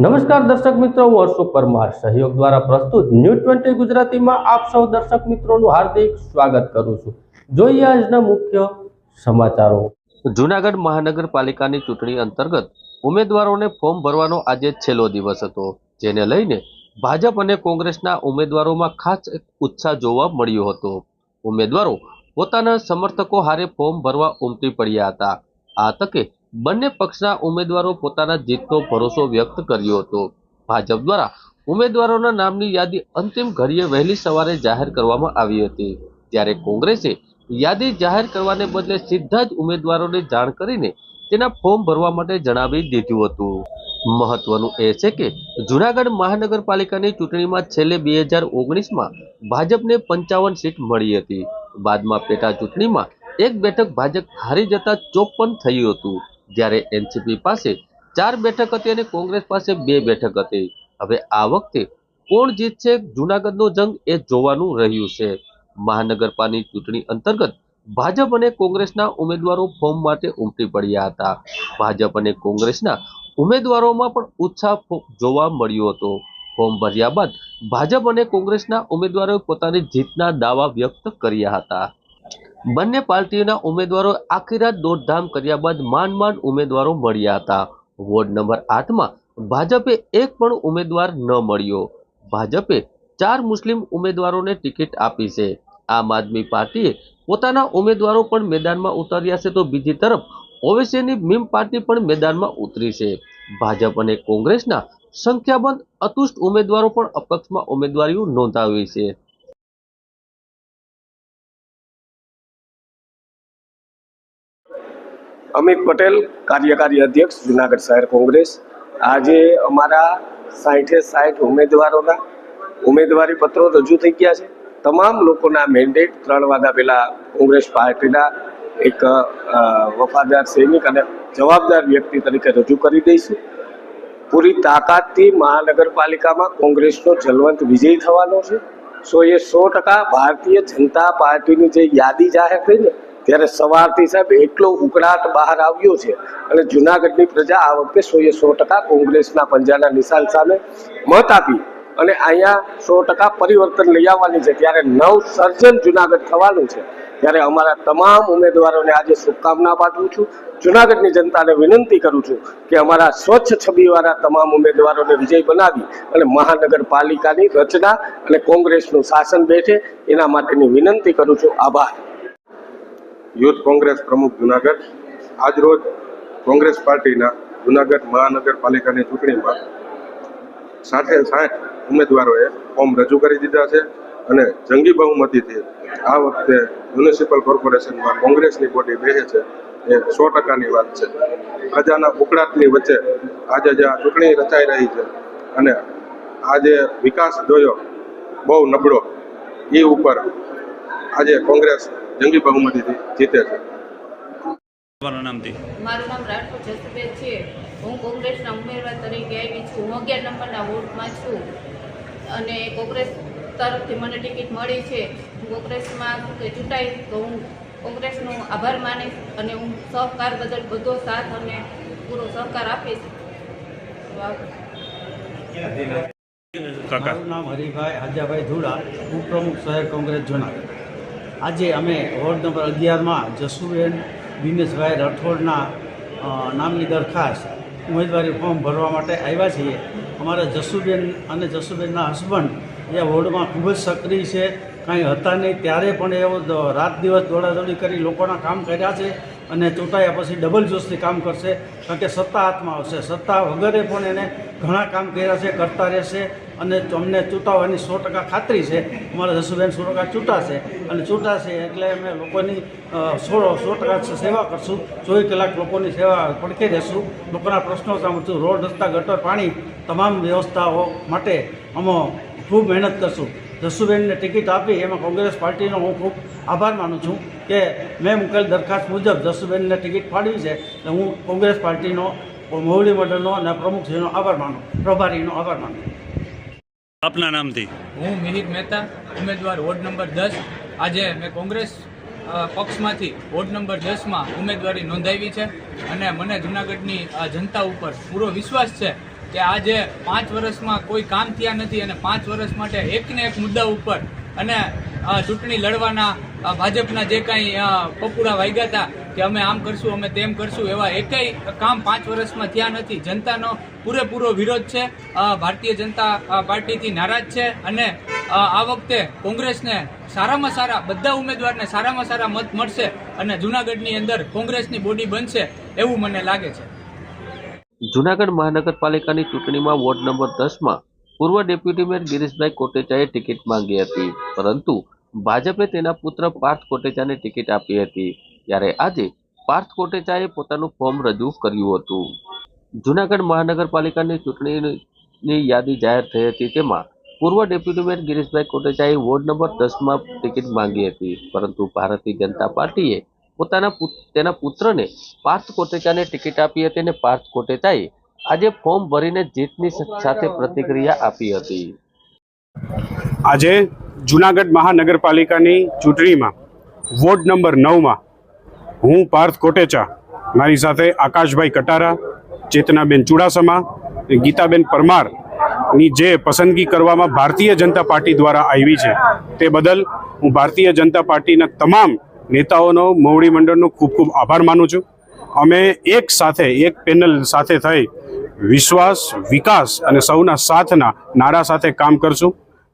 નમસ્કાર દર્શક મિત્રો, હું અશોક પરમાર સહયોગ દ્વારા પ્રસ્તુત ન્યૂઝ 20 ગુજરાતીમાં આપ સૌ દર્શક મિત્રોનું હાર્દિક સ્વાગત કરું છું। જોઈએ આજના મુખ્ય સમાચારો। જૂનાગઢ મહાનગરપાલિકાની ચૂંટણી અંતર્ગત ઉમેદવારોને ફોર્મ ભરવાનો આજે છેલ્લો દિવસ હતો, જેને લઈને ભાજપ અને કોંગ્રેસના ઉમેદવારોમાં ખાસ ઉત્સાહ જોવા મળ્યો હતો। ઉમેદવારો પોતાના સમર્થકો હારે ફોર્મ ભરવા ઉમટી પડ્યા હતા। આ તકે બંને પક્ષના ઉમેદવારો પોતાના જીતનો ભરોસો વ્યક્ત કર્યો હતો। ભાજપ દ્વારા ઉમેદવારોના નામની યાદી અંતિમ ઘડીએ વહેલી સવારે જાહેર કરવામાં આવી હતી, જ્યારે કોંગ્રેસે યાદી જાહેર કરવાને બદલે સીધા જ ઉમેદવારોને જાણ કરીને તેના ફોર્મ ભરવા માટે જણાવી દીધું હતું। મહત્વનું એ છે કે જૂનાગઢ મહાનગરપાલિકાની ચૂંટણીમાં છેલ્લે 2019માં ભાજપને 55 સીટ મળી હતી। બાદમાં પેટા ચૂંટણીમાં એક બેઠક ભાજપ હારી જતા 54 થયું હતું, જ્યારે એનસીપી પાસે 4 બેઠક હતી અને કોંગ્રેસ પાસે 2 બેઠક હતી। હવે આ વખતે કોણ જીતશે જૂનાગઢનો જંગ એ જોવાનું રહ્યું છે। મહાનગરપાલિકાની ચૂંટણી અંતર્ગત ભાજપ અને કોંગ્રેસના ઉમેદવારો ફોર્મ માટે ઉમટી પડ્યા હતા। ભાજપ અને કોંગ્રેસના ઉમેદવારોમાં પણ ઉત્સાહ જોવા મળ્યો હતો। ફોર્મ ભર્યા બાદ ભાજપ અને કોંગ્રેસના ઉમેદવારોએ પોતાની જીતના દાવા વ્યક્ત કર્યા હતા। બંને પાર્ટીઓના ઉમેદવારો આખી રાત દોડધામ કર્યા બાદ માંડ ઉમેદવારો મળ્યા હતા। વોર્ડ નંબર 8માં ભાજપે એક પણ ઉમેદવાર ન મળ્યો। ભાજપે 4 મુસ્લિમ ઉમેદવારોને ટિકિટ આપી છે। આમ આદમી પાર્ટીએ પોતાના ઉમેદવારો પણ મેદાનમાં ઉતાર્યા છે, તો બીજી તરફ ઓવેસીની મીમ પાર્ટી પણ મેદાનમાં ઉતરી છે। ભાજપ અને કોંગ્રેસના સંખ્યાબંધ અતુષ્ટ ઉમેદવારો પણ અપક્ષમાં ઉમેદવારીઓ નોંધાવી છે। અમિત પટેલ, કાર્યકારી અધ્યક્ષ જૂનાગઢ શહેર કોંગ્રેસ। આજે અમારા 60 ઉમેદવારોના ઉમેદવારી પત્રો રજૂ થઈ ગયા છે। તમામ લોકોના મેન્ડેટ 3 વાગ્યા પહેલા કોંગ્રેસ પાર્ટીના એક વફાદાર સૈનિક અને જવાબદાર વ્યક્તિ તરીકે રજૂ કરી દઈશું। પૂરી તાકાતથી મહાનગરપાલિકામાં કોંગ્રેસનો જલવંત વિજય થવાનો છે। 100% ભારતીય જનતા પાર્ટીની જે યાદી જાહેર થઈ ને ત્યારે સવારથી સાહેબ એટલો ઉકળાટ બહાર આવ્યો છે અને જૂનાગઢની પ્રજા આ વખતે 100% કોંગ્રેસના પંજાના નિશાન સામે મત આપી અને અહીંયા 100% પરિવર્તન લઈ આવવાની છે। ત્યારે નવસર્જન જૂનાગઢ થવાનું છે। ત્યારે અમારા તમામ ઉમેદવારોને આજે શુભકામના પાઠવું છું। જૂનાગઢની જનતાને વિનંતી કરું છું કે અમારા સ્વચ્છ છબીવાળા તમામ ઉમેદવારોને વિજય બનાવી અને મહાનગરપાલિકાની રચના અને કોંગ્રેસનું શાસન બેઠે એના માટેની વિનંતી કરું છું। આભાર। યુથ કોંગ્રેસ પ્રમુખ જૂનાગઢ આજ રોજ કોંગ્રેસ પાર્ટીના જૂનાગઢ મહાનગરપાલિકાની ચૂંટણીમાં 60 ઉમેદવારોએ ફોર્મ રજૂ કરી દીધા છે અને જંગી બહુમતીથી આ વખતે મ્યુનિસિપલ કોર્પોરેશનમાં કોંગ્રેસની બોડી બેસે છે એ 100%ની વાત છે। પ્રજાના ઉકળાટની વચ્ચે આજે જે આ ચૂંટણી રચાઈ રહી છે અને આજે વિકાસ જોયો બહુ નબળો એ ઉપર આજે કોંગ્રેસ જંગી બહુમતીથી જીતે છે। મારું નામ રાજપૂત જસુબેન છે। હું કોંગ્રેસના ઉમેદવાર તરીકે આવી છું। હું 11 નંબરના વોર્ડમાં છું અને કોંગ્રેસ તરફથી મને ટિકિટ મળી છે। હું કોંગ્રેસમાં ચૂંટાઈ તો હું કોંગ્રેસનો આભાર માનીશ અને હું સહકાર બદલ બધો સાથ અને પૂરો સહકાર આપીશ। મારું નામ હરિભાઈ હાજાભાઈ ધુડા, ઉપપ્રમુખ શહેર કોંગ્રેસ જૂનાગઢ। આજે અમે વોર્ડ નંબર 11માં જસુબેન દિનેશભાઈ રાઠોડના નામની દરખાસ્ત ઉમેદવારી ફોર્મ ભરવા માટે આવ્યા છીએ। અમારા જસુબેન અને જસુબેનના હસબન્ડ એ વોર્ડમાં ખૂબ જ સક્રિય છે। કાંઈ હતા નહીં ત્યારે પણ એવો રાત દિવસ દોડાદોડી કરી લોકોના કામ કર્યા છે અને ચૂંટાયા પછી ડબલ જોશથી કામ કરશે, કારણ કે સત્તા હાથમાં આવશે। સત્તા વગરે પણ એને ઘણા કામ કર્યા છે, કરતા રહેશે અને અમને ચૂંટાવવાની 100% ખાતરી છે। અમારા જસુબેન 100% ચૂંટાશે અને ચૂંટાશે એટલે અમે લોકોની 100% સેવા કરશું। 24 કલાક લોકોની સેવા પડખે રહેશું, લોકોના પ્રશ્નો સાંભળશું, રોડ રસ્તા ગટર પાણી તમામ વ્યવસ્થાઓ માટે અમે ખૂબ મહેનત કરશું। જસુબેનને ટિકિટ આપી એમાં કોંગ્રેસ પાર્ટીનો હું ખૂબ આભાર માનું છું કે મેં મૂકેલ દરખાસ્ત મુજબ જસુબેનને ટિકિટ ફાળવી છે। એટલે હું કોંગ્રેસ પાર્ટીનો મોવડી મંડળનો અને પ્રમુખશ્રીનો આભાર માનું, પ્રભારીનો આભાર માનું। આપના નામથી હું મિહિર મહેતા, ઉમેદવાર વોર્ડ નંબર 10। આજે મેં કોંગ્રેસ પક્ષમાંથી વોર્ડ નંબર 10માં ઉમેદવારી નોંધાવી છે અને મને જૂનાગઢની જનતા ઉપર પૂરો વિશ્વાસ છે કે આજે 5 વર્ષમાં કોઈ કામ થયા નથી અને 5 વર્ષ માટે એકને એક મુદ્દા ઉપર અને ચૂંટણી લડવાના ભાજપના જે કાંઈ પપુડા વાગ્યા હતા કે અમે આમ કરશું અમે તેમ કરશું, એવા એકેય કામ 5 વર્ષમાં થયા નથી. જનતાનો પૂરેપૂરો વિરોધ છે, ભારતીય જનતા પાર્ટીથી નારાજ છે અને આ વખતે કોંગ્રેસને સારામાં સારા બધા ઉમેદવારને સારામાં સારા મત મળશે અને જૂનાગઢની અંદર કોંગ્રેસની બોડી બનશે એવું મને લાગે છે. જૂનાગઢ મહાનગરપાલિકાની ચૂંટણીમાં વોર્ડ નંબર 10માં પૂર્વ ડેપ્યુટી મેયર ગિરીશભાઈ કોટેચાએ ટિકિટ માંગી હતી, પરંતુ ભાજપે તેના પુત્ર પાર્થ કોટેચાને ટિકિટ આપી હતી. ત્યારે આજે પાર્થ કોટેચાએ પોતાનું ફોર્મ રજૂ કર્યું હતું. જૂનાગઢ મહાનગરપાલિકાની ચૂંટણીની યાદી જાહેર થઈ હતી, તેમાં પૂર્વ ડેપ્યુટી મેયર ગિરીશભાઈ કોટેચાએ વોર્ડ નંબર 10માં ટિકિટ માંગી હતી, પરંતુ ભારતીય જનતા પાર્ટીએ તેના પુત્રને પાર્થ કોટેચાને ટિકિટ આપી હતી અને પાર્થ કોટેચાએ આજે ફોર્મ ભરીને જીતની સાથે પ્રતિક્રિયા આપી હતી. આજે જૂનાગઢ મહાનગરપાલિકાની ચૂંટણીમાં વોર્ડ નંબર 9માં હું પાર્થ કોટેચા, મારી સાથે આકાશભાઈ કટારા, ચેતનાબેન ચુડાસમા, ગીતાબેન પરમારની જે પસંદગી કરવામાં ભારતીય જનતા પાર્ટી દ્વારા આવી છે તે બદલ હું ભારતીય જનતા પાર્ટીના તમામ નેતાઓનો, મોવડી મંડળનો ખૂબ ખૂબ આભાર માનું છું. અમે એક સાથે એક પેનલ સાથે થઈ વિશ્વાસ, વિકાસ અને સૌના સાથના નારા સાથે કામ કરશું.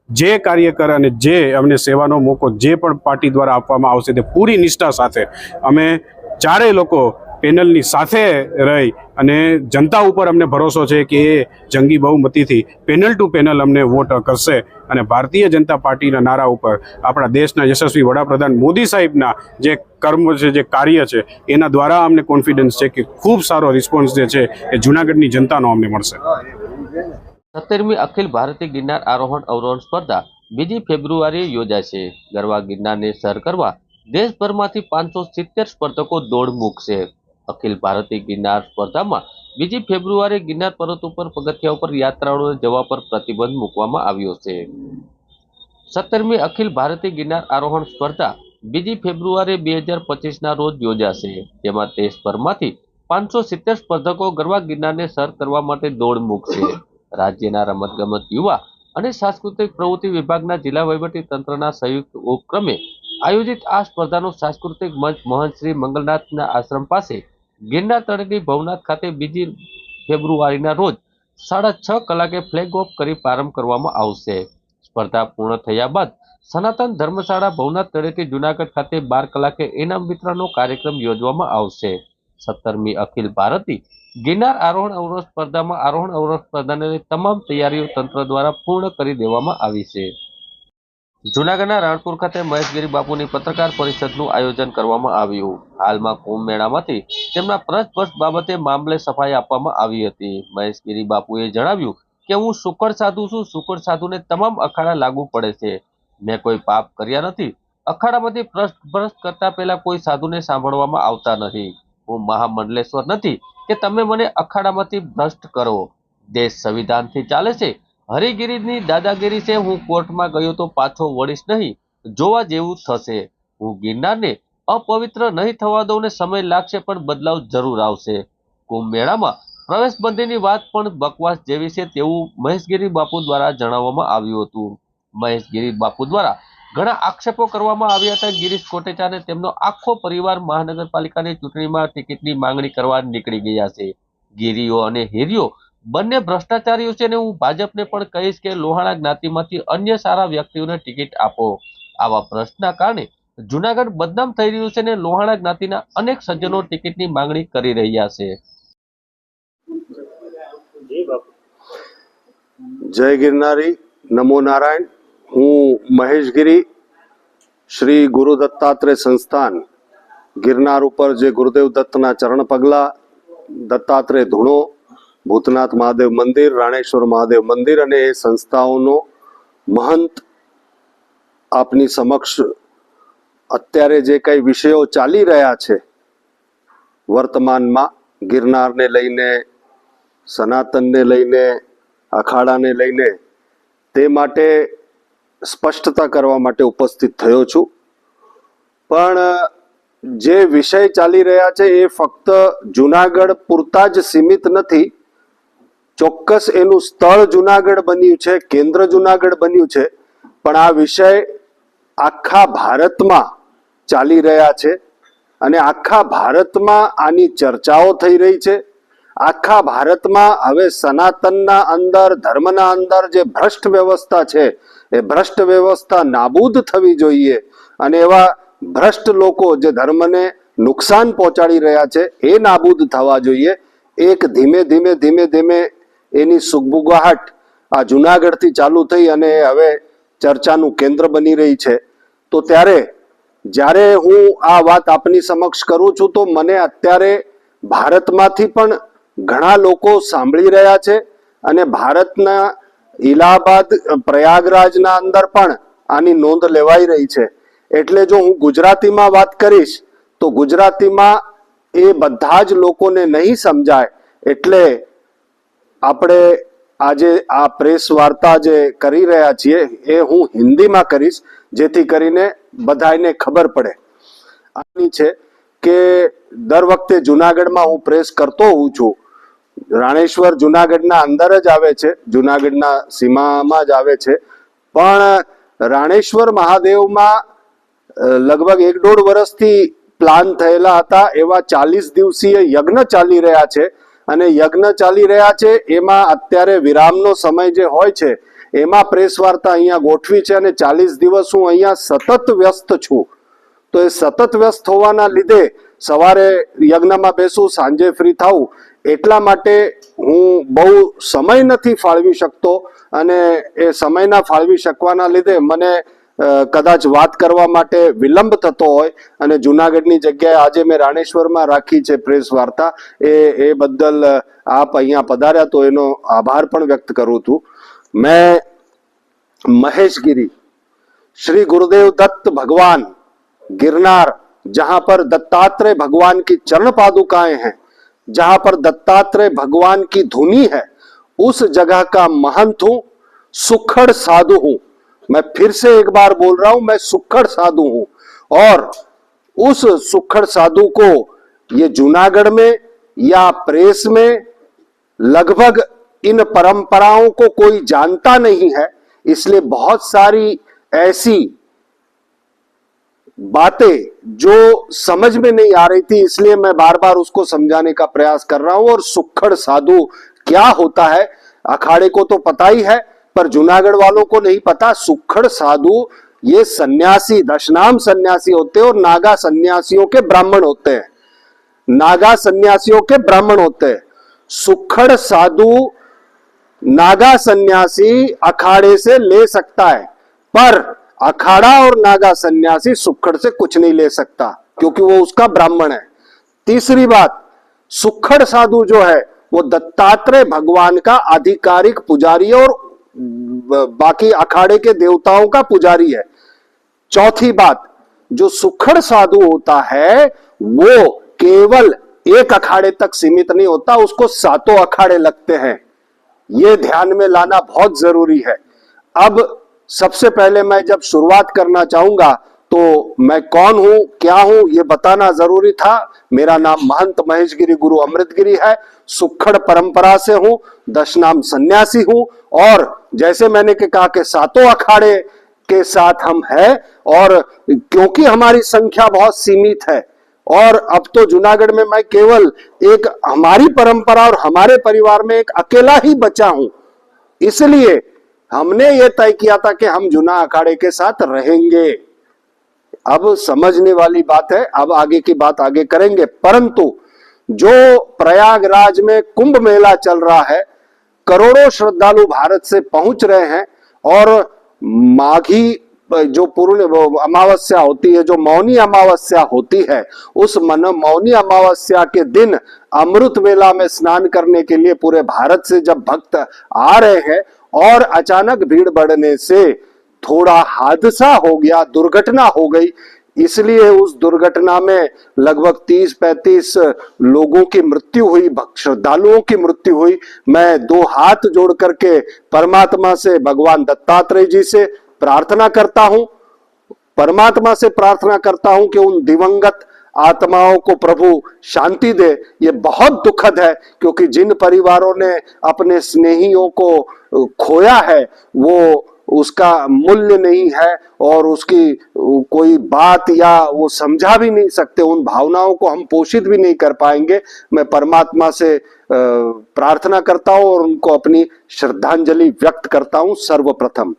જે કાર્યકર અને જે અમને સેવાનો મોકો જે પણ પાર્ટી દ્વારા આપવામાં આવશે તે પૂરી નિષ્ઠા સાથે અમે ચારેય લોકો પેનલની સાથે રહી અને જનતા ઉપર અમને ભરોસો છે કે એ જંગી બહુમતીથી પેનલ ટુ પેનલ અમને વોટ કરશે અને ભારતીય જનતા પાર્ટીના નારા ઉપર આપણા દેશના યશસ્વી વડાપ્રધાન મોદી સાહેબના જે કર્મ છે, જે કાર્ય છે, એના દ્વારા અમને કોન્ફિડન્સ છે કે ખૂબ સારો રિસ્પોન્સ જે છે એ જૂનાગઢની જનતાનો અમને મળશે. 17મી અખિલ ભારતીય ગિરનાર આરોહણ અવરોહણ સ્પર્ધા 2 ફેબ્રુઆરીએ યોજાશે. ગરવા ગિરનારને સર કરવા દેશભરમાંથી 570 સ્પર્ધકો દોડ મૂકશે. અખિલ ભારતીય ગિરનાર સ્પર્ધામાં 2 ફેબ્રુઆરીએ ગિરનાર પર્વત ઉપર પગથિયા ઉપર યાત્રાળુઓને જવા પર પ્રતિબંધ મૂકવામાં આવ્યો છે. 17મી અખિલ ભારતીય ગિરનાર આરોહણ સ્પર્ધા 2 ફેબ્રુઆરી 2025ના રોજ યોજાશે, જેમાં દેશભરમાંથી 570 સ્પર્ધકો ગરવા ગિરનારને સર કરવા માટે દોડ મૂકશે. રાજ્યના રમતગમત, યુવા અને સાંસ્કૃતિક પ્રવૃત્તિ વિભાગના જિલ્લા વહીવટી તંત્રના સંયુક્ત ઉપક્રમે આયોજિત આ સ્પર્ધાનું સાંસ્કૃતિક મંચ મહંત શ્રી મંગલનાથના આશ્રમ પાસે ગિરનાર તળેટી ભવનાથ ખાતે 2 ફેબ્રુઆરીના રોજ 6:30 કલાકે ફ્લેગ ઓફ કરી પ્રારંભ કરવામાં આવશે. સ્પર્ધા પૂર્ણ થયા બાદ સનાતન ધર્મશાળા ભવનાથ તળેટી જૂનાગઢ ખાતે 12 કલાકે ઇનામ વિતરણનો કાર્યક્રમ યોજવામાં આવશે. 17મી અખિલ ભારતીય ગિરનાર આરોહણ અવરોહણ સ્પર્ધામાં આરોહણ અવરોહણ સ્પર્ધાની તમામ તૈયારીઓ તંત્ર દ્વારા પૂર્ણ કરી દેવામાં આવી છે. જૂનાગઢના રાણપુર ખાતે મહેશગીરી બાપુની પત્રકાર પરિષદનું આયોજન કરવામાં આવ્યું. હાલમાં કુંભ મેળામાંથી તેમના પ્રશ્ન બાબતે મામલે સફાઈ આપવામાં આવી હતી. મહેશગીરી બાપુએ જણાવ્યું કે હું શુકર સાધુ છું. શુકર સાધુને તમામ અખાડા લાગુ પડે છે. મેં કોઈ પાપ કર્યા નથી. અખાડામાંથી ભ્રષ્ટ કરતા પહેલા કોઈ સાધુને સાંભળવામાં આવતા નથી. હું મહામંડલેશ્વર નથી કે તમે મને અખાડામાંથી ભ્રષ્ટ કરો. દેશ સંવિધાનથી ચાલે છે. હરિગીરીની દાદાગીરી છે. હું કોર્ટમાં ગયો તો પાછો વળીશ નહીં. જોવા જેવું થશે. હું ગિરનારને અપવિત્ર નહીં થવા દઉં ને સમય લાગશે પણ બદલાવ જરૂર આવશે. કુંભ મેળામાં પ્રવેશબંધીની વાત પણ બકવાસ જેવી છે તેવું મહેશગીરી બાપુ દ્વારા જણાવવામાં આવ્યું હતું. મહેશગીરી બાપુ દ્વારા ઘણા આક્ષેપો કરવામાં આવ્યા હતા. ગિરીશ કોટેચાને તેમનો આખો પરિવાર મહાનગરપાલિકાની ચૂંટણીમાં ટિકિટની માંગણી કરવા નીકળી ગયા છે. ગીરીઓ અને હીરીઓ બંને ભ્રષ્ટાચારીઓ છે ને હું ભાજપને પણ કહીશ કે લોહાણા જ્ઞાતિમાંથી અન્ય સારા વ્યક્તિઓને ટિકિટ આપો. આવા પ્રશ્નના કારણે જૂનાગઢ બદનામ થઈ રહ્યું છે ને લોહાણા જ્ઞાતિના અનેક સજ્જનો ટિકિટની માંગણી કરી રહ્યા છે. જય ગિરનારી, નમો નારાયણ. હું મહેશગીરી, શ્રી ગુરુ દત્તાત્રેય સંસ્થાન ગિરનાર ઉપર જે ગુરુદેવ દત્તના ચરણ પગલા, દત્તાત્રેય ધૂણો, ભૂતનાથ મહાદેવ મંદિર, રાણેશ્વર મહાદેવ મંદિર અને એ સંસ્થાઓનો મહંત આપની સમક્ષ અત્યારે જે કઈ વિષયો ચાલી રહ્યા છે વર્તમાનમાં ગિરનારને લઈને, સનાતનને લઈને, અખાડાને લઈને, તે માટે સ્પષ્ટતા કરવા માટે ઉપસ્થિત થયો છું. પણ જે વિષય ચાલી રહ્યા છે એ ફક્ત જૂનાગઢ પૂરતા જ સીમિત નથી. ચોક્કસ એનું સ્થળ જુનાગઢ બન્યું છે, કેન્દ્ર જુનાગઢ બન્યું છે, પણ આ વિષય આખા ભારતમાં ચાલી રહ્યા છે અને આખા ભારતમાં આની ચર્ચાઓ થઈ રહી છે. આખા ભારતમાં હવે સનાતનના અંદર, ધર્મના અંદર જે ભ્રષ્ટ વ્યવસ્થા છે એ ભ્રષ્ટ વ્યવસ્થા નાબૂદ થવી જોઈએ અને એવા ભ્રષ્ટ લોકો જે ધર્મને નુકસાન પહોંચાડી રહ્યા છે એ નાબૂદ થવા જોઈએ. એક ધીમે ધીમે ધીમે ધીમે એની સુગબુગાહટ આ જુનાગઢથી ચાલુ થઈ અને હવે ચર્ચાનું કેન્દ્ર બની રહી છે. તો જ્યારે હું આ વાત આપની સમક્ષ કરું છું તો મને અત્યારે ભારતમાંથી પણ ઘણા લોકો સાંભળી રહ્યા છે અને ભારતના ઇલાહાબાદ, પ્રયાગરાજના અંદર પણ આની નોંધ લેવાઈ રહી છે. એટલે જો હું ગુજરાતીમાં વાત કરીશ તો ગુજરાતીમાં એ બધા જ લોકોને નહીં સમજાય, એટલે આપણે આજે આ પ્રેસ વાર્તા જે કરી રહ્યા છીએ એ હું હિન્દીમાં કરીશ, જેથી કરીને બધાને ખબર પડે. આની છે કે દર વખતે જુનાગઢમાં હું પ્રેસ કરતો હોઉં છું. રાણેશ્વર જુનાગઢના અંદર જ આવે છે, જુનાગઢના સીમામાં જ આવે છે, પણ રાણેશ્વર મહાદેવમાં લગભગ 1.5 વર્ષથી પ્લાન થયેલા હતા એવા 40 દિવસીય યજ્ઞ ચાલી રહ્યા છે અને યજ્ઞ ચાલી રહ્યા છે એમાં અત્યારે વિરામનો સમય જે હોય છે એમાં પ્રેસ વાર્તા અહીંયા ગોઠવી છે અને 40 દિવસ હું અહીંયા સતત વ્યસ્ત છું. તો એ સતત વ્યસ્ત હોવાના લીધે સવારે યજ્ઞમાં બેસું, સાંજે ફ્રી થાઉં, એટલા માટે હું બહુ સમય નથી ફાળવી શકતો અને એ સમય ના ફાળવી શકવાના લીધે મને કદાચ વાત કરવા માટે વિલંબ થતો હોય અને જુનાગઢની જગ્યાએ આજે મેં રાણેશ્વરમાં રાખી છે પ્રેસ વાર્તા, એ બદલ આપ અહીંયા પધાર્યા તો એનો આભાર પણ વ્યક્ત કરું છું. मैं महेशगिरी श्री गुरुदेव दत्त भगवान गिरनार, जहां पर दत्तात्रेय भगवान की चरण पादुकाएं हैं, जहां पर दत्तात्रेय भगवान की धुनी है, उस जगह का महंत हूं, सुखड़ साधु हूं. मैं फिर से एक बार बोल रहा हूं, मैं सुखड़ साधु हूं. और उस सुखड़ साधु को ये जूनागढ़ में या प्रेस में लगभग इन परंपराओं को कोई जानता नहीं है, इसलिए बहुत सारी ऐसी बातें जो समझ में नहीं आ रही थी, इसलिए मैं बार बार उसको समझाने का प्रयास कर रहा हूं. और सुखड़ साधु क्या होता है अखाड़े को तो पता ही है, पर जूनागढ़ वालों को नहीं पता. सुखड़ साधु ये सन्यासी, दशनाम सन्यासी होते हैं और नागा सन्यासियों के ब्राह्मण होते हैं. नागा सन्यासियों के ब्राह्मण होते हैं. सुखड़ साधु नागा सन्यासी अखाड़े से ले सकता है, पर अखाड़ा और नागा सन्यासी सुखड़ से कुछ नहीं ले सकता, क्योंकि वो उसका ब्राह्मण है. तीसरी बात, सुखड़ साधु जो है वो दत्तात्रेय भगवान का आधिकारिक पुजारी और बाकी अखाड़े के देवताओं का पुजारी है. चौथी बात, जो सुखड़ साधु होता है वो केवल एक अखाड़े तक सीमित नहीं होता, उसको 7 अखाड़े लगते हैं. ये ध्यान में लाना बहुत जरूरी है. अब सबसे पहले मैं जब शुरुआत करना चाहूंगा तो मैं कौन हूं, क्या हूं, ये बताना जरूरी था. मेरा नाम महंत महेशगिरी गुरु अमृतगिरी है. सुखड़ परंपरा से हूं, दशनाम सन्यासी हूं और जैसे मैंने कहा कि 7 अखाड़े के साथ हम हैं. और क्योंकि हमारी संख्या बहुत सीमित है और अब तो जूनागढ़ में मैं केवल एक हमारी परंपरा और हमारे परिवार में एक अकेला ही बचा हूं, इसलिए हमने ये तय किया था कि हम जूना अखाड़े के साथ रहेंगे. अब समझने वाली बात है, अब आगे की बात आगे करेंगे. परंतु जो प्रयागराज में कुंभ मेला चल रहा है, करोड़ों श्रद्धालु भारत से पहुंच रहे हैं और माघी जो पूर्ण अमावस्या होती है, जो मौनी अमावस्या होती है, उस मौनी अमावस्या के दिन अमृत वेला में स्नान करने के लिए पूरे भारत से जब भक्त आ रहे हैं और अचानक भीड़ बढ़ने से थोड़ा हादसा हो गया, दुर्घटना हो गई. इसलिए उस दुर्घटना में लगभग 30-35 लोगों की मृत्यु हुई, श्रद्धालुओं की मृत्यु हुई. मैं 2 हाथ जोड़ करके परमात्मा से, भगवान दत्तात्रेय जी से प्रार्थना करता हूं, परमात्मा से प्रार्थना करता हूं कि उन दिवंगत आत्माओं को प्रभु शांति दे। ये बहुत दुखद है, क्योंकि जिन परिवारों ने अपने स्नेहियों को खोया है वो उसका मूल्य नहीं है और उसकी कोई बात या वो समझा भी नहीं सकते, उन भावनाओं को हम पोषित भी नहीं कर पाएंगे। मैं परमात्मा से प्रार्थना करता हूं और उनको अपनी श्रद्धांजलि व्यक्त करता हूं। सर्वप्रथम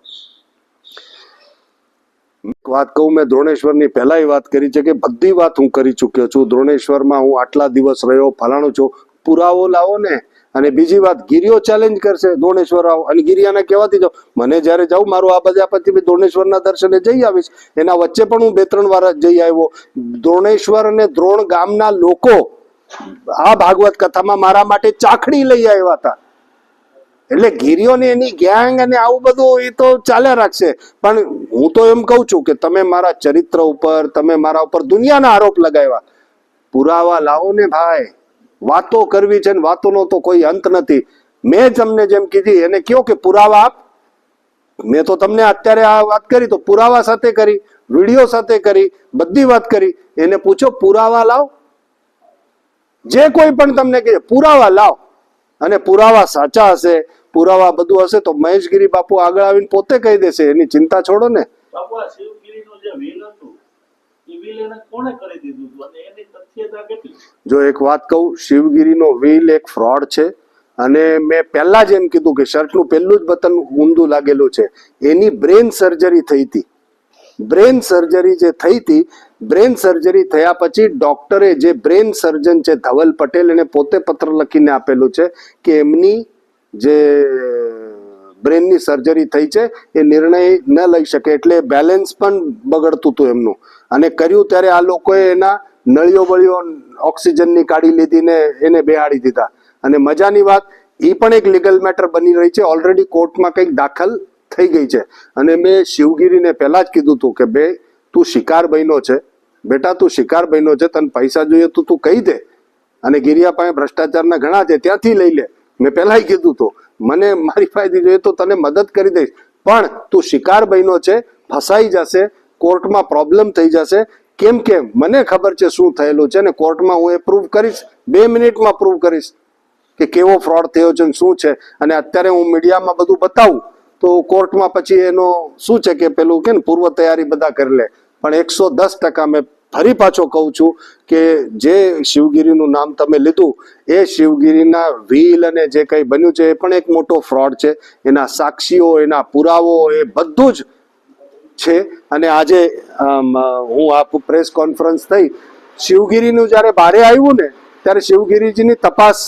વાત કહું, મેં દ્રોણેશ્વરની પહેલાય વાત કરી છે કે બધી વાત હું કરી ચૂક્યો છું। દ્રોણેશ્વરમાં હું આટલા દિવસ રહ્યો, ફલાણું છું, પુરાવો લાવો ને। અને બીજી વાત, ગિરિયો ચેલેન્જ કરશે દ્રોણેશ્વર આવો, અને ગિરિયાને કહેવાથી જાઓ મને જ્યારે જાઉં મારું આ બધા પછી દ્રોણેશ્વરના દર્શને જઈ આવીશ। એના વચ્ચે પણ હું 2-3 વાર જઈ આવ્યો। દ્રોણેશ્વર અને દ્રોણ ગામના લોકો આ ભાગવત કથામાં મારા માટે ચાખડી લઈ આવ્યા હતા। એટલે ગિરિયોને એની ગેંગ અને આવું બધું એ તો ચાલ્યા રાખશે, પણ હું તો એમ કહું છું કે તમે મારા ચરિત્ર ઉપર, તમે મારા ઉપર દુનિયાના આરોપ લગાવ્યા, પુરાવા લાવો ને ભાઈ। વાતો કરવી છે ને વાતોનો તો કોઈ અંત નથી। મેં તમને જેમ કીધી એને કહો કે પુરાવા આપ। મેં તો તમને અત્યારે આ વાત કરી તો પુરાવા સાથે કરી, વિડીયો સાથે કરી, બધી વાત કરી। એને પૂછો પુરાવા લાવ, જે કોઈ પણ તમને કહે પુરાવા લાવ, અને પુરાવા સાચા હશે, પુરાવા બધું હશે તો મહેશગીરી બાપુ આગળ આવીને પોતે કહી દેશે, એની ચિંતા છોડો ને। બાપુ આ શિવગીરીનું જે વિલ હતું એ વિલ એને કોણે કરી દીધું હતું અને એની તથ્યતા કેટલી? જો એક વાત કહું, શિવગીરીનો વિલ એક ફ્રોડ છે, અને મેં પહેલા જ એમ કીધું કે શર્ટનું પહેલું જ બટન ઊંધું લાગેલું છે। એની બ્રેન સર્જરી થઈ હતી, બ્રેન સર્જરી જે થઈ હતી, બ્રેન સર્જરી થયા પછી ડોક્ટરે, જે બ્રેન સર્જન છે ધવલ પટેલ, એને પોતે પત્ર લખીને આપેલું છે કે એમની જે બ્રેનની સર્જરી થઈ છે એ નિર્ણય ન લઈ શકે, એટલે બેલેન્સ પણ બગડતું હતું એમનું। અને કર્યું ત્યારે આ લોકોએ એના નળીઓ બળીઓ ઓક્સિજનની કાઢી લીધી ને એને બેહાડી દીધા। અને મજાની વાત, એ પણ એક લીગલ મેટર બની રહી છે, ઓલરેડી કોર્ટમાં કંઈક દાખલ થઈ ગઈ છે। અને મેં શિવગીરીને પહેલા જ કીધું હતું કે બે તું શિકાર બન્યો છે બેટા, તું શિકાર બન્યો છે, તને પૈસા જોઈએ તો તું કહી દે, અને ગિરિયા પાસે ભ્રષ્ટાચારના ઘણા છે ત્યાંથી લઈ લે। મેં પહેલાય કીધું હતું, મને મારી ફાયદી જોઈએ તો તને મદદ કરી દઈશ, પણ તું શિકાર બન્યો છે, ફસાઈ જશે, કોર્ટમાં પ્રોબ્લેમ થઈ જશે। કેમ કે મને ખબર છે શું થયેલું છે, ને કોર્ટમાં હું એ પ્રૂવ કરીશ, 2 મિનિટમાં પ્રૂવ કરીશ કે કેવો ફ્રોડ થયો છે ને શું છે। અને અત્યારે હું મીડિયામાં બધું બતાવું તો કોર્ટમાં પછી એનો શું છે કે પેલું કે ને પૂર્વ તૈયારી બધા કરી લે। પણ 110% મેં ફરી પાછો કહું છું કે જે શિવગીરીનું નામ તમે લીધું એ શિવગીરીના વિલ અને જે કંઈ બન્યું છે એ પણ એક મોટો ફ્રોડ છે। એના સાક્ષીઓ, એના પુરાવો, એ બધું જ છે। અને આજે હું આ પ્રેસ કોન્ફરન્સ થઈ, શિવગીરીનું જ્યારે બહારે આવ્યું ને ત્યારે શિવગીરીજીની તપાસ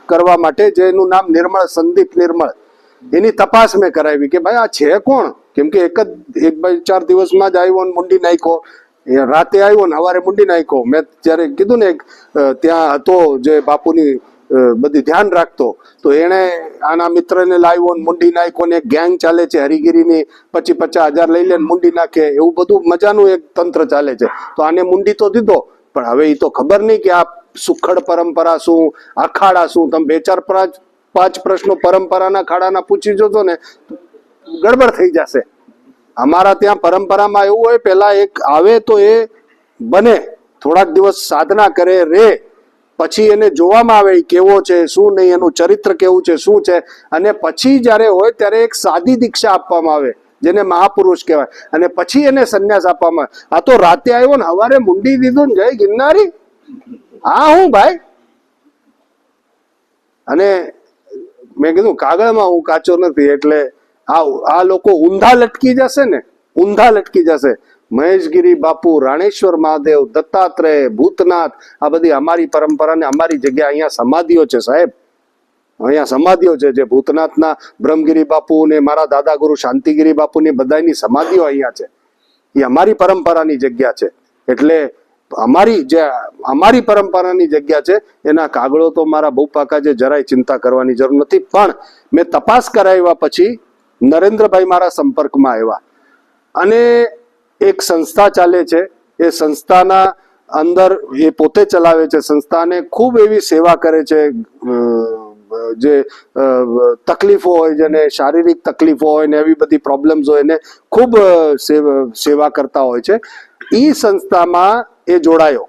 કરવા માટે, જેનું નામ નિર્મળ, સંદીપ નિર્મળ, એની તપાસ મેં કરાવી કે ભાઈ આ છે કોણ, કેમ કે 1-4 દિવસમાં જ આવ્યો ને મુંડી નાખ્યો, રાતે આવ્યો ને સવારે મુંડી નાખ્યો। મેં જ્યારે કીધું ને ત્યાં હતો જે બાપુની બધી ધ્યાન રાખતો, તો એણે આના મિત્રને લાવ્યો ને મુંડી નાખ્યો, ને એક ગેંગ ચાલે છે હરિગીરીની, 50,000 લઈ લે મુંડી નાખે, એવું બધું મજાનું એક તંત્ર ચાલે છે। તો આને મુંડી તો દીધો, પણ હવે એ તો ખબર નહીં કે આ સુખડ પરંપરા શું, અખાડા શું। તમે 2-4-5 પ્રશ્નો પરંપરાના ખાડાના પૂછી જોજો ને ગડબડ થઈ જશે। અમારા ત્યાં પરંપરામાં એવું હોય, પેલા એક આવે તો એ બને, થોડાક દિવસ સાધના કરે, રે, પછી એને જોવામાં આવે કેવો છે શું નહીં, એનું ચરિત્ર કેવું છે શું છે, અને પછી જ્યારે હોય ત્યારે એક સાદી દીક્ષા આપવામાં આવે જેને મહાપુરુષ કહેવાય, અને પછી એને સંન્યાસ આપવામાં આવે। આ તો રાતે આવ્યો ને સવારે મુંડી દીધું ને જય ગિરનારી, હા હું ભાઈ। અને મેં કીધું કાગળમાં હું કાચો નથી, એટલે આ લોકો ઊંધા લટકી જશે ને, ઊંધા લટકી જશે। મહેશગીરી બાપુ, રાણેશ્વર મહાદેવ, દત્તાત્રેય, ભૂતનાથ, આ બધી અમારી પરંપરા ને અમારી જગ્યા, અહીંયા સમાધિઓ છે સાહેબ, અહીંયા સમાધિઓ છે। જે ભૂતનાથના બ્રહ્મગીરી બાપુ ને મારા દાદા ગુરુ શાંતિગીરી બાપુની બધાની સમાધિઓ અહીંયા છે, એ અમારી પરંપરાની જગ્યા છે। એટલે અમારી પરંપરાની જગ્યા છે, એના કાગળો તો મારા બહુપાકા છે, જરાય ચિંતા કરવાની જરૂર નથી। પણ મેં તપાસ કરાવ્યા પછી નરેન્દ્રભાઈ મારા સંપર્કમાં આવ્યા, અને એક સંસ્થા ચાલે છે, એ સંસ્થાના અંદર એ પોતે ચલાવે છે સંસ્થાને, ખૂબ એવી સેવા કરે છે। જે તકલીફો હોય, જેને શારીરિક તકલીફો હોય ને એવી બધી પ્રોબ્લેમ્સ હોય ને ખૂબ સેવા કરતા હોય છે। એ સંસ્થામાં એ જોડાયો,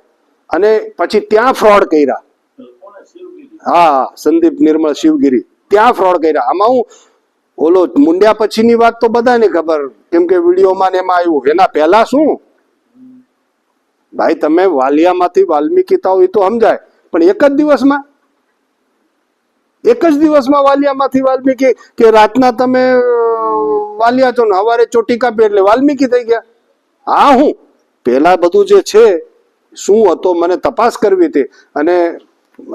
અને પછી ત્યાં ફ્રોડ કર્યા. કોને શિવગીરી હા, સંદીપ નિર્મળ શિવગીરી ત્યાં ફ્રોડ કર્યા. આમાં હું ઓલો મુંડ્યા પછીની વાત તો બધાને ખબર, કેમ કે વિડીયોમાં ને એમાં આવ્યું. એના પહેલા શું ભાઈ, તમે વાલિયામાંથી વાલ્મીકી થાવ એ તો સમજાય, પણ એક જ દિવસમાં વાલિયામાંથી વાલ્મીકી, કે રાતના તમે વાલિયા છો ને સવારે ચોટી કાપી એટલે વાલ્મીકી થઈ ગયા. હા, હું પેલા બધું જે છે શું હતો મને તપાસ કરવી હતી. અને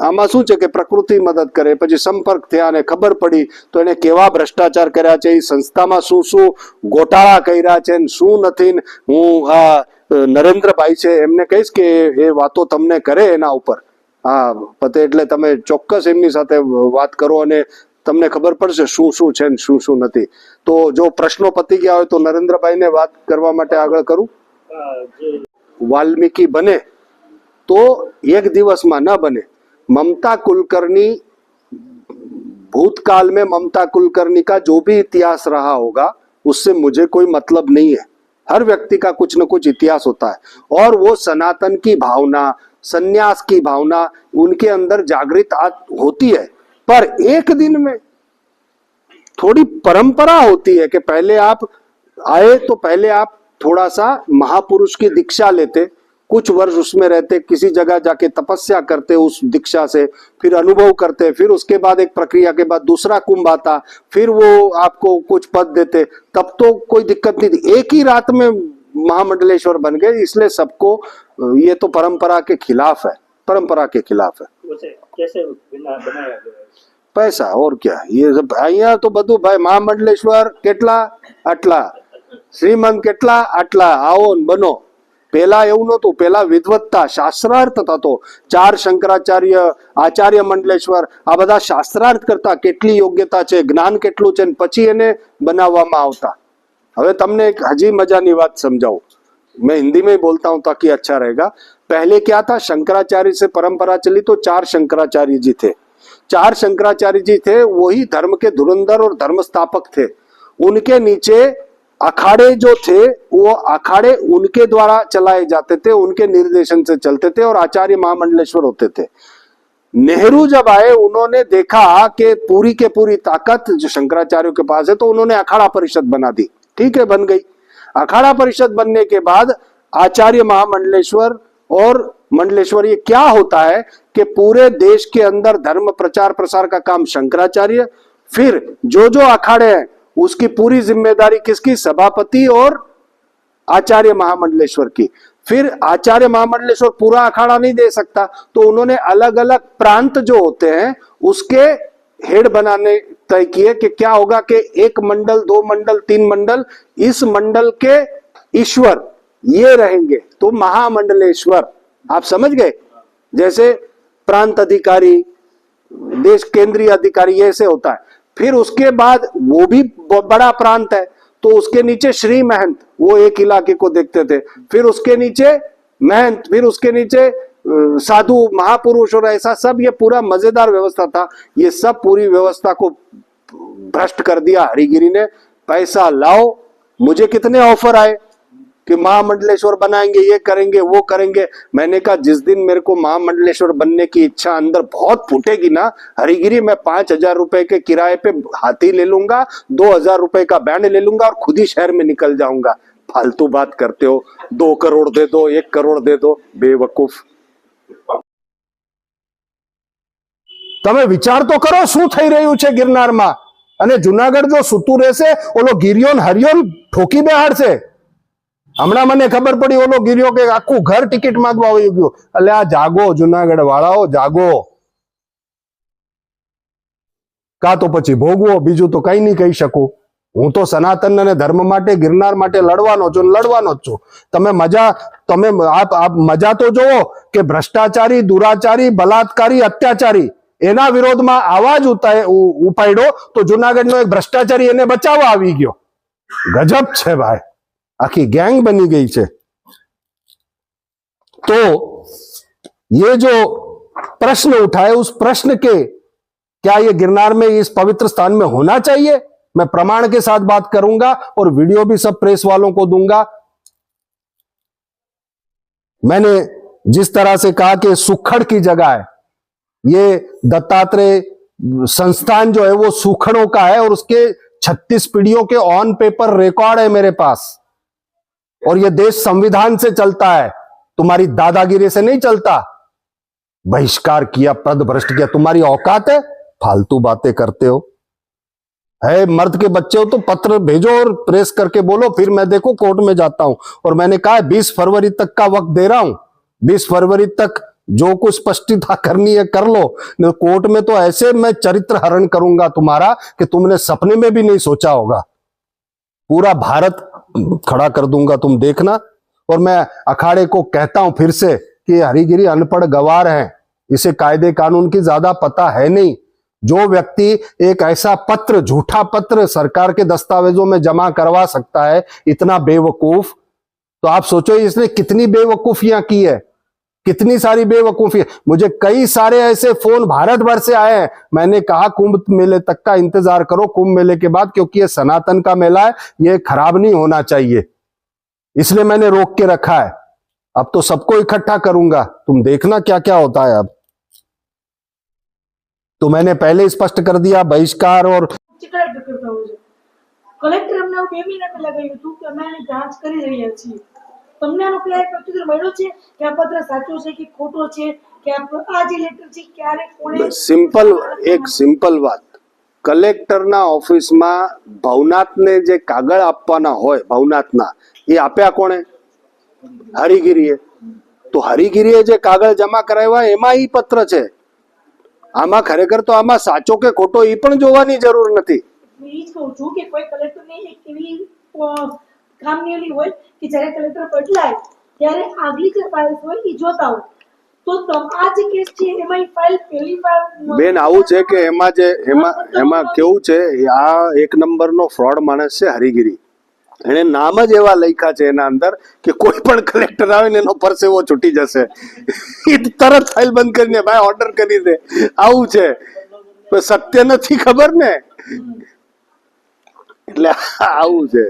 આમાં શું છે કે પ્રકૃતિ મદદ કરે, પછી સંપર્ક થયા અને ખબર પડી તો એને કેવા ભ્રષ્ટાચાર કર્યા છે, એ સંસ્થામાં શું શું ગોટાળા કર્યા છે શું નથી. હું આ નરેન્દ્રભાઈ છે એમને કહીશ કે એ વાતો તમને કરે એના ઉપર. હા, પતે એટલે તમે ચોક્કસ એમની સાથે વાત કરો અને તમને ખબર પડશે શું શું છે ને શું શું નથી. તો જો પ્રશ્નો પતી ગયા હોય તો નરેન્દ્રભાઈને વાત કરવા માટે આગળ કરું. वाल्मीकि बने तो एक दिवस में न बने. ममता कुलकर्णी, भूतकाल में ममता कुलकर्णी का जो भी इतिहास रहा होगा उससे मुझे कोई मतलब नहीं है. हर व्यक्ति का कुछ न कुछ इतिहास होता है और वो सनातन की भावना, संन्यास की भावना उनके अंदर जागृत होती है. पर एक दिन में थोड़ी परंपरा होती है कि पहले आप आए तो पहले आप थोड़ा सा महापुरुष की दीक्षा लेते, कुछ वर्ष उसमें रहते, किसी जगह जाके तपस्या करते उस दीक्षा से, फिर अनुभव करते, फिर उसके बाद एक प्रक्रिया के बाद दूसरा कुंभ आता, फिर वो आपको कुछ पद देते, तब तो कोई दिक्कत नहीं थी. एक ही रात में महामंडलेश्वर बन गए. इसलिए सबको ये तो परंपरा के खिलाफ है, परंपरा के खिलाफ है. कैसे बनाया गया? पैसा और क्या. ये सब અહીંયા તો બધું ભાઈ મહામંડલેશ્વર કેટલા આટલા, શ્રીમંત કેટલા આટલા, આવો ને બનો. પેલા એવું નહોતું. પેલા વિદ્વત્તા શાસ્ત્રાર્થ થતો. 4 શંકરાચાર્ય, આચાર્ય મંડલેશ્વર આ બધા શાસ્ત્રાર્થ કરતા, કેટલી યોગ્યતા છે, જ્ઞાન કેટલું છે, પછી એને બનાવવામાં આવતા. હવે તમને એક હજી મજાની વાત સમજાવું. मैं हिंदी में ही बोलता हूँ ताकि अच्छा रहेगा. पहले क्या था, शंकराचार्य से परंपरा चली तो 4 शंकराचार्य जी थे. 4 शंकराचार्य जी थे, वही धर्म के धुरंधर और धर्म स्थापक थे. उनके नीचे अखाड़े जो थे वो अखाड़े उनके द्वारा चलाए जाते थे, उनके निर्देशन से चलते थे और आचार्य महामंडलेश्वर होते थे. नेहरू जब आए उन्होंने देखा कि पूरी के पूरी ताकत जो शंकराचार्यों के पास है, तो उन्होंने अखाड़ा परिषद बना दी. ठीक है, बन गई. अखाड़ा परिषद बनने के बाद आचार्य महामंडलेश्वर और मंडलेश्वर, ये क्या होता है कि पूरे देश के अंदर धर्म प्रचार प्रसार का काम शंकराचार्य, फिर जो जो अखाड़े हैं उसकी पूरी जिम्मेदारी किसकी, सभापति और आचार्य महामंडलेश्वर की. फिर आचार्य महामंडलेश्वर पूरा अखाड़ा नहीं दे सकता, तो उन्होंने अलग अलग प्रांत जो होते हैं उसके हेड बनाने तय किए कि क्या होगा कि 1 मंडल, 2 मंडल, 3 मंडल, इस मंडल के ईश्वर ये रहेंगे तो महामंडलेश्वर. आप समझ गए. जैसे प्रांत अधिकारी, देश केंद्रीय अधिकारी, ऐसे होता है. फिर उसके बाद वो भी बड़ा प्रांत है तो उसके नीचे श्री महंत, वो एक इलाके को देखते थे. फिर उसके नीचे महंत, फिर उसके नीचे साधु महापुरुष, और ऐसा सब ये पूरा मजेदार व्यवस्था था. ये सब पूरी व्यवस्था को भ्रष्ट कर दिया हरिगिरी ने. पैसा लाओ. मुझे कितने ऑफर आए कि महामंडलेश्वर बनाएंगे, ये करेंगे, वो करेंगे. मैंने कहा जिस दिन मेरे को महामंडलेश्वर बनने की इच्छा अंदर बहुत फूटेगी ना, हरिगिरी मैं 5,000 रुपए के किराए पे हाथी ले लूंगा, 2,000 रुपए का बैंड ले लूंगा और खुद ही शहर में निकल जाऊंगा. फालतू बात करते हो. 2 करोड़ दे दो, 1 करोड़ दे दो, बेवकूफ. તમે વિચાર તો કરો શું થઈ રહ્યું છે ગિરનારમાં. અને જુનાગઢ જો સૂતું રહેશે, ઓલો ગિરિયો ને હરિયો ઠોકી બેહાડશે. હમણાં મને ખબર પડી ઓલો ગિરિયો કે આખું ઘર ટિકિટ માંગવા આવી ગયો. એટલે આ જાગો જુનાગઢ વાળાઓ, જાગો. કા તો પછી ભોગવો, બીજું તો કઈ નહીં કહી શકું. હું તો સનાતન અને ધર્મ માટે, ગિરનાર માટે લડવાનો છું, લડવાનો જ છું. તમે મજા તો જોવો કે ભ્રષ્ટાચારી, દુરાચારી, બલાત્કારી, અત્યાચારી એના વિરોધમાં આવાજ ઉપાડ્યો તો જુનાગઢનો એક ભ્રષ્ટાચારી એને બચાવવા આવી ગયો. ગજબ છે ભાઈ, आखी गैंग बनी गई है. तो ये जो प्रश्न उठाए, उस प्रश्न के क्या ये गिरनार में इस पवित्र स्थान में होना चाहिए, मैं प्रमाण के साथ बात करूंगा और वीडियो भी सब प्रेस वालों को दूंगा. मैंने जिस तरह से कहा कि सुखड़ की जगह है, ये दत्तात्रेय संस्थान जो है वो सुखड़ों का है और उसके 36 पीढ़ियों के ऑन पेपर रिकॉर्ड है मेरे पास, और ये देश संविधान से चलता है, तुम्हारी दादागिरी से नहीं चलता। बहिष्कार किया, पद भ्रष्ट किया, तुम्हारी औकात है? फालतू बातें करते हो। है मर्द के बच्चे हो तो पत्र भेजो और प्रेस करके बोलो, फिर मैं देखो कोर्ट में जाता हूं। और मैंने कहा 20 फरवरी तक का वक्त दे रहा हूं, 20 फरवरी तक जो कुछ स्पष्टता करनी है कर लो। कोर्ट में तो ऐसे मैं चरित्र हरण करूंगा तुम्हारा कि तुमने सपने में भी नहीं सोचा होगा। पूरा भारत खड़ा कर दूंगा, तुम देखना। और मैं अखाड़े को कहता हूं फिर से कि हरिगिरी अनपढ़ गवार है, इसे कायदे कानून की ज्यादा पता है नहीं। जो व्यक्ति एक ऐसा पत्र, झूठा पत्र सरकार के दस्तावेजों में जमा करवा सकता है, इतना बेवकूफ, तो आप सोचो इसने कितनी बेवकूफियां की है, कितनी सारी बेवकूफी। मुझे कई सारे ऐसे फोन भारत भर से आए हैं। मैंने कहा कुंभ मेले तक का इंतजार करो, कुंभ मेले के बाद, क्योंकि ये सनातन का मेला है, ये खराब नहीं होना चाहिए, इसलिए मैंने रोक के रखा है। अब तो सबको इकट्ठा करूंगा, तुम देखना क्या क्या होता है। अब तो मैंने पहले स्पष्ट कर दिया, बहिष्कार और કલેક્ટર કરતા હોય છે। કલેક્ટર અમને 2 મહિના પહેલા કહ્યું હતું કે અમે આની જાંચ કરી રહ્યા છીએ। તમને આનો ક્યારે પ્રત્યુત્તર મળ્યો છે કે આ પત્ર સાચો છે કે ખોટો છે, કે આ જે લેટર છે ક્યારે કોણે? સિમ્પલ, એક સિમ્પલ વાત, કલેક્ટરના ઓફિસમાં ભવનાથને જે કાગળ આપવાના હોય ભવનાથના, એ આપ્યા કોણે? હરિગીરીએ। તો હરિગીરીએ જે કાગળ જમા કરાવ્યા એમાં ઈ પત્ર છે। આમાં ખરેખર તો આમાં સાચો કે ખોટો એ પણ જોવાની જરૂર નથી। હું એ જ કહું છું કે કોઈ કલેક્ટરને એક એવી કામગીરી હોય કે જ્યારે કલેક્ટર બદલાય ત્યારે આગલી જે ફાઇલ્સ હોય એ જોતા હોય, તો આ જે કેસ છે એમાં એ ફાઇલ પહેલી વાર બેન આવું છે કે એમાં કેવું છે, આ એક નંબરનો ફ્રોડ માણસ છે હરિગીરી। એને નામ જ એવા લખ્યા છે એના અંદર કે કોઈ પણ કલેક્ટર આવે ને એનો પરસેવો છૂટી જશે, એ તરત ફાઇલ બંધ કરીને ભાઈ ઓર્ડર કરી દે, આવું છે। તો સત્ય નથી ખબર ને, એટલે આવું છે।